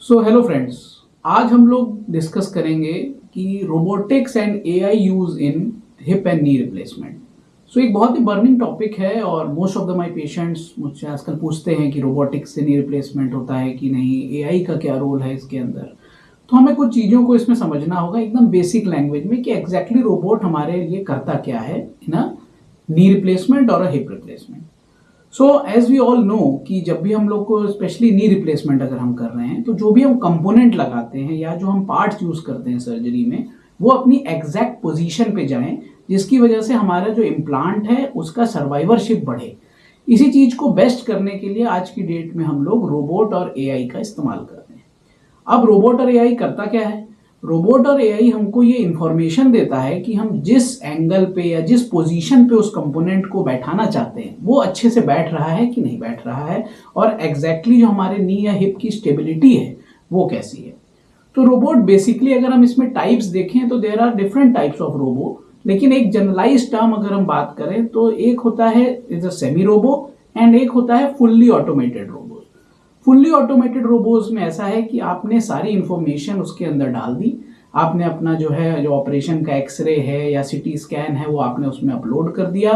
Hello friends. आज हम लोग डिस्कस करेंगे कि robotics and AI use in hip and knee replacement. एक बहुत ही बर्निंग टॉपिक है और most of the my patients मुझसे आजकल पूछते हैं कि रोबोटिक्स से नी रिप्लेसमेंट होता है कि नहीं, एआई का क्या रोल है इसके अंदर। तो हमें कुछ चीज़ों को इसमें समझना होगा एकदम बेसिक लैंग्वेज में कि एग्जैक्टली रोबोट हमारे लिए करता क्या है इन अ नी रिप्लेसमेंट और a hip replacement. As we all know कि जब भी हम लोग को स्पेशली नी रिप्लेसमेंट अगर हम कर रहे हैं तो जो भी हम कंपोनेंट लगाते हैं या जो हम पार्ट्स यूज करते हैं सर्जरी में, वो अपनी एग्जैक्ट पोजीशन पे जाएं, जिसकी वजह से हमारा जो इम्प्लांट है उसका सर्वाइवरशिप बढ़े। इसी चीज को बेस्ट करने के लिए आज की डेट में हम लोग रोबोट और एआई का इस्तेमाल करते हैं। अब रोबोट और एआई करता क्या है? रोबोट और एआई हमको ये इंफॉर्मेशन देता है कि हम जिस एंगल पे या जिस पोजीशन पे उस कंपोनेंट को बैठाना चाहते हैं वो अच्छे से बैठ रहा है कि नहीं बैठ रहा है, और एग्जैक्टली जो हमारे नी या हिप की स्टेबिलिटी है वो कैसी है। तो रोबोट बेसिकली अगर हम इसमें टाइप्स देखें तो there are different types of robo, लेकिन एक जनरलाइज टर्म अगर हम बात करें तो एक होता है is a semi robo and एक होता है fully automated robo. Fully automated robos में ऐसा है कि आपने सारी इंफॉर्मेशन उसके अंदर डाल दी, आपने अपना जो ऑपरेशन का एक्सरे है या सीटी स्कैन है वो आपने उसमें अपलोड कर दिया,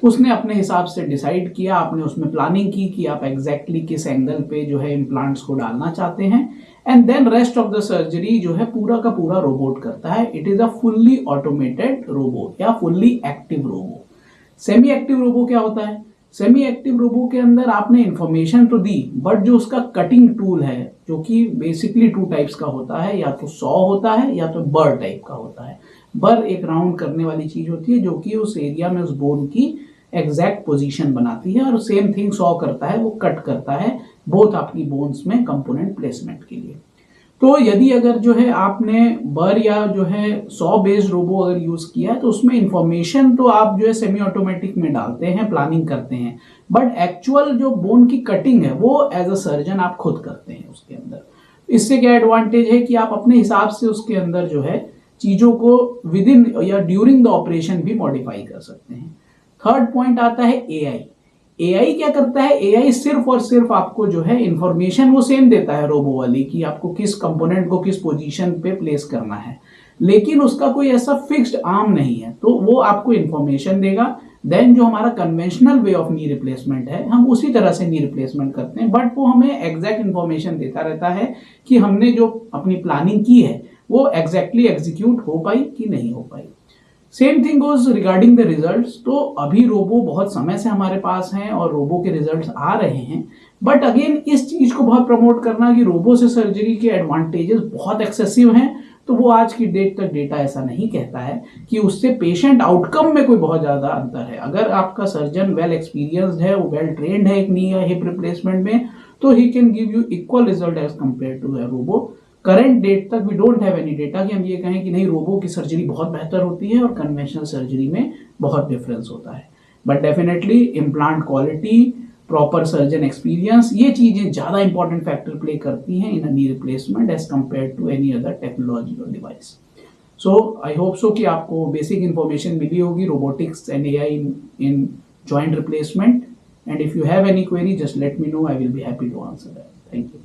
उसने अपने हिसाब से डिसाइड किया, आपने उसमें प्लानिंग की कि आप एग्जैक्टली किस एंगल पे इम्प्लांट्स को डालना चाहते हैं, and then rest of the surgery पूरा का पूरा रोबोट करता है। It is a fully automated robo या fully active robo. Semi active robo क्या होता है? सेमी एक्टिव रोबो के अंदर आपने इंफॉर्मेशन तो दी, बट जो उसका कटिंग टूल है, जो कि बेसिकली टू टाइप्स का होता है, या तो सॉ होता है या तो बर टाइप का होता है। बर एक राउंड करने वाली चीज होती है जो कि उस एरिया में उस बोन की एग्जैक्ट पोजीशन बनाती है, और सेम थिंग सॉ करता है, वो कट करता है बोथ आपकी बोन्स में कंपोनेंट प्लेसमेंट के लिए। तो यदि अगर आपने बर या सॉ बेस्ड रोबो अगर यूज किया है तो उसमें इंफॉर्मेशन तो आप सेमी ऑटोमेटिक में डालते हैं, प्लानिंग करते हैं, बट एक्चुअल जो बोन की कटिंग है वो एज अ सर्जन आप खुद करते हैं उसके अंदर। इससे क्या एडवांटेज है कि आप अपने हिसाब से उसके अंदर चीजों को विद इन या ड्यूरिंग द ऑपरेशन भी मॉडिफाई कर सकते हैं। थर्ड पॉइंट आता है एआई। एआई क्या करता है? एआई सिर्फ और सिर्फ आपको इंफॉर्मेशन वो सेम देता है रोबो वाली कि आपको किस कंपोनेंट को किस पोजीशन पे प्लेस करना है, लेकिन उसका कोई ऐसा फिक्स्ड आर्म नहीं है, तो वो आपको इंफॉर्मेशन देगा। देन जो हमारा conventional way of knee replacement है, हम उसी तरह से नी रिप्लेसमेंट करते हैं, बट वो हमें एग्जैक्ट इंफॉर्मेशन देता रहता है कि हमने जो अपनी प्लानिंग की है वो एग्जैक्टली एग्जीक्यूट हो पाई कि नहीं हो पाई। Same thing goes regarding the results. तो अभी रोबो बहुत समय से हमारे पास हैं और रोबो के रिजल्ट्स आ रहे हैं, बट अगेन इस चीज को बहुत प्रमोट करना कि रोबो से सर्जरी के एडवांटेजेस बहुत एक्सेसिव हैं, तो वो आज की डेट तक डेटा ऐसा नहीं कहता है कि उससे पेशेंट आउटकम में कोई बहुत ज्यादा अंतर है। अगर आपका सर्जन वेल एक्सपीरियंस्ड है, वो वेल ट्रेन्ड है एक नी या हिप रिप्लेसमेंट में, तो he can give you equal result as compare to robo. Current date तक we don't have any data कि हम ये कहें कि नहीं रोबो की सर्जरी बहुत बेहतर होती है और कन्वेंशनल सर्जरी में बहुत डिफरेंस होता है। But definitely implant quality, proper surgeon experience, ये चीजें ज्यादा इंपॉर्टेंट फैक्टर प्ले करती हैं in knee replacement as compare to any other technology और डिवाइस। आई होप सो कि आपको बेसिक इंफॉर्मेशन मिली होगी robotics and AI in joint replacement, and if you have any query just let me know, I will be happy to answer that. Thank you.